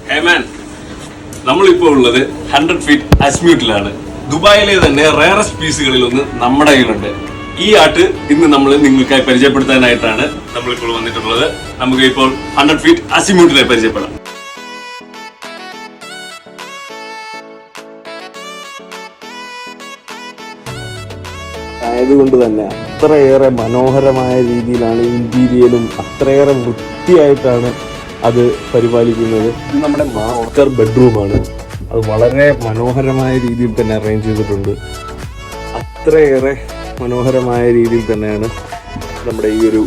Hey man, നമ്മളിപ്പോൾ ഉള്ളത് 100 feet അസ്മ്യൂട്ടിലാണ്. ദുബായിലെ തന്നെ റയറസ്റ്റ് പീസുകളിൽ ഒന്ന് നമ്മുടെ കയ്യിലുണ്ട്. ഈ ആട്ട് ഇന്ന് നമ്മൾ നിങ്ങൾക്കായി പരിചയപ്പെടുത്താനായിട്ടാണ് നമ്മളിപ്പോൾ വന്നിട്ടുള്ളത്. നമുക്ക് ഇപ്പോൾ 100 ഫീറ്റ് അസ്മ്യൂട്ടിനെ പരിചയപ്പെടാം. ആയതുകൊണ്ട് തന്നെ അത്രയേറെ മനോഹരമായ രീതിയിലാണ് ഇന്റീരിയലും അത്രയേറെ വൃത്തിയായിട്ടാണ് അത് പരിപാലിക്കുന്നത്. ഇത് നമ്മുടെ മാസ്റ്റർ ബെഡ്റൂമാണ്. അത് വളരെ മനോഹരമായ രീതിയിൽ തന്നെ അറേഞ്ച് ചെയ്തിട്ടുണ്ട്. അത്രയേറെ മനോഹരമായ രീതിയിൽ തന്നെയാണ് നമ്മുടെ ഈ ഒരു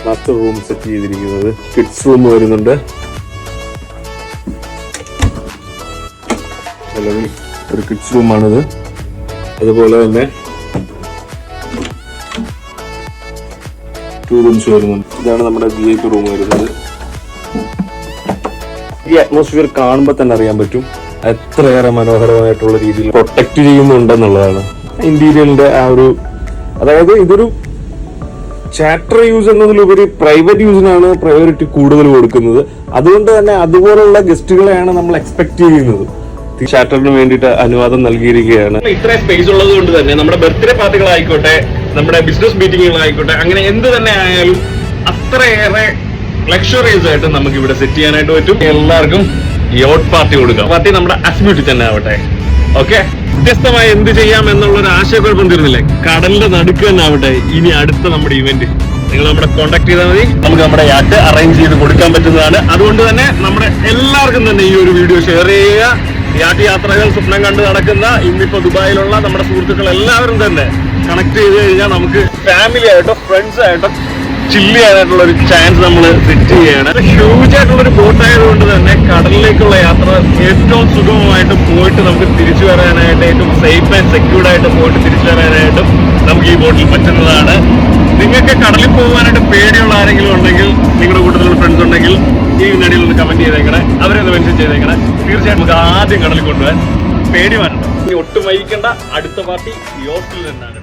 മാസ്റ്റർ റൂം സെറ്റ് ചെയ്തിരിക്കുന്നത്. കിഡ്സ് റൂം വരുന്നുണ്ട്. നിലവിൽ ഒരു കിഡ്സ് റൂമാണിത്. അതുപോലെ തന്നെ 2 റൂംസ് വരുന്നുണ്ട്. ഇതാണ് നമ്മുടെ VIP റൂം വരുന്നത്. ഈ അറ്റ്മോസ്ഫിയർ കാണുമ്പോൾ തന്നെ അറിയാൻ പറ്റും എത്രയേറെ മനോഹരമായിട്ടുള്ള രീതിയിൽ പ്രൊട്ടക്ട് ചെയ്യുന്നുണ്ടെന്നുള്ളതാണ്. ഇന്റീരിയറിന്റെ ആ ഒരു, അതായത് ഇതൊരു ചാറ്റർ യൂസ് എന്നതിലുപരി പ്രൈവറ്റ് യൂസിനാണ് പ്രയോറിറ്റി കൂടുതൽ കൊടുക്കുന്നത്. അതുകൊണ്ട് തന്നെ അതുപോലുള്ള ഗസ്റ്റുകളെയാണ് നമ്മൾ എക്സ്പെക്ട് ചെയ്യുന്നത്. ചാറ്ററിന് വേണ്ടിയിട്ട് അനുവാദം നൽകിയിരിക്കുകയാണ്. ഇത്രയും സ്പേസ് ഉള്ളത് കൊണ്ട് തന്നെ നമ്മുടെ ബർത്ത്ഡേ പാർട്ടികളായിക്കോട്ടെ, നമ്മുടെ ബിസിനസ് മീറ്റിങ്ങുകളായിക്കോട്ടെ, അങ്ങനെ എന്ത് തന്നെ ആയാലും അത്രയേറെ ലക്ഷറിയസ് ആയിട്ട് നമുക്ക് ഇവിടെ സെറ്റ് ചെയ്യാനായിട്ട് പറ്റും. എല്ലാവർക്കും യോട്ട് പാർട്ടി കൊടുക്കാം. പാർട്ടി നമ്മുടെ അസ്മ്യൂട്ടിൽ തന്നെ ആവട്ടെ. ഓക്കെ, വ്യത്യസ്തമായി എന്ത് ചെയ്യാം എന്നുള്ളൊരു ആശയക്കുഴപ്പം തീർന്നില്ലേ? കടലിന്റെ നടുക്ക് തന്നെ ആവട്ടെ ഇനി അടുത്ത നമ്മുടെ ഇവന്റ്. നിങ്ങൾ നമ്മുടെ കോൺടാക്ട് ചെയ്താൽ മതി, നമുക്ക് നമ്മുടെ യാട്ട് അറേഞ്ച് ചെയ്ത് കൊടുക്കാൻ പറ്റുന്നതാണ്. അതുകൊണ്ട് തന്നെ നമ്മുടെ എല്ലാവർക്കും തന്നെ ഈ ഒരു വീഡിയോ ഷെയർ ചെയ്യുക. യാത്രകൾ സ്വപ്നം കണ്ട് നടക്കുന്ന ഇന്നിപ്പോ ദുബായിലുള്ള നമ്മുടെ സുഹൃത്തുക്കൾ എല്ലാവരും തന്നെ കണക്ട് ചെയ്ത് കഴിഞ്ഞാൽ നമുക്ക് ഫാമിലി ആയിട്ടോ ഫ്രണ്ട്സ് ആയിട്ടോ ചില്ല് ചെയ്യാനായിട്ടുള്ള ഒരു ചാൻസ് നമ്മൾ സെറ്റ് ചെയ്യുകയാണ്. ഹ്യൂജ് ആയിട്ടുള്ള ഒരു ബോട്ട് ആയതുകൊണ്ട് തന്നെ കടലിലേക്കുള്ള യാത്ര ഏറ്റവും സുഗമമായിട്ട് പോയിട്ട് നമുക്ക് തിരിച്ചു വരാനായിട്ട്, ഏറ്റവും സേഫ് ആൻഡ് സെക്യൂർഡ് ആയിട്ട് പോയിട്ട് തിരിച്ചു വരാനായിട്ടും നമുക്ക് ഈ ബോട്ടിൽ പറ്റുന്നതാണ്. നിങ്ങൾക്ക് കടലിൽ പോകാനായിട്ട് പേടിയുള്ള ആരെങ്കിലും ഉണ്ടെങ്കിൽ, നിങ്ങളുടെ കൂട്ടത്തിലുള്ള ഫ്രണ്ട്സ് ഉണ്ടെങ്കിൽ ഈ വീഡിയോയിൽ ഒന്ന് കമന്റ് ചെയ്തേക്കണേ, അവരെ ഒന്ന് മെൻഷൻ ചെയ്തേക്കണേ. തീർച്ചയായിട്ടും നമുക്ക് ആദ്യം കടലിൽ കൊണ്ടുപോകാൻ പേടി മാറ്റണം. ഇനി ഒട്ടും വൈകിക്കേണ്ട, അടുത്ത പാർട്ടി യോട്ടിൽ നിന്നാണ്.